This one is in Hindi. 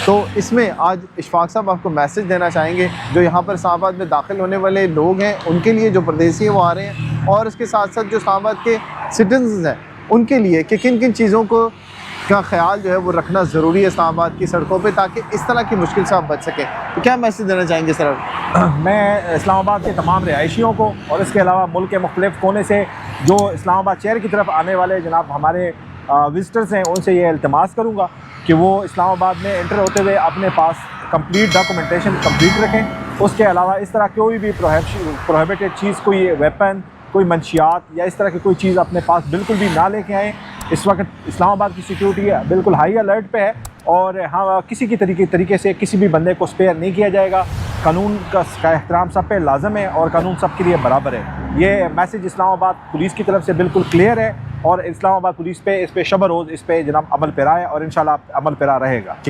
तो इसमें आज इशफाक साहब आपको मैसेज देना चाहेंगे जो यहाँ पर इस्लामाबाद में दाखिल होने वाले लोग हैं उनके लिए, जो परदेसी हैं वो आ रहे हैं, और इसके साथ साथ जो इस्लामाबाद के सिटीजन्स हैं उनके लिए कि किन किन चीज़ों को का ख्याल जो है वो रखना ज़रूरी है इस्लामाबाद की सड़कों पे, ताकि इस तरह की मुश्किल से आप बच सकें। तो क्या मैसेज देना चाहेंगे सर? मैं इस्लामाबाद के तमाम रिहायशियों को और इसके अलावा मुल्क के मुख्तलिफ़ कोने से जो इस्लामाबाद शहर की तरफ आने वाले जनाब हमारे विज़िटर्स हैं उनसे ये इल्तिमास करूँगा कि वो इस्लामाबाद में एंटर होते हुए अपने पास कंप्लीट डॉक्यूमेंटेशन कंप्लीट रखें। उसके अलावा इस तरह कोई भी प्रोहिबिटेड चीज़, कोई वेपन, कोई मंशियात या इस तरह की कोई चीज़ अपने पास बिल्कुल भी ना लेके आएँ। इस वक्त इस्लामाबाद की सिक्योरिटी बिल्कुल हाई अलर्ट पे है और हाँ, किसी की तरीके से किसी भी बंदे को स्पेयर नहीं किया जाएगा। कानून का एहतराम सब पे लाजम है और कानून सब के लिए बराबर है। ये मैसेज इस्लामाबाद पुलिस की तरफ से बिल्कुल क्लियर है और इस्लामाबाद पुलिस पे इस पे शब रोज़ इस पे जनाब अमल पैरा है और इंशाल्लाह अमल पैरा रहेगा।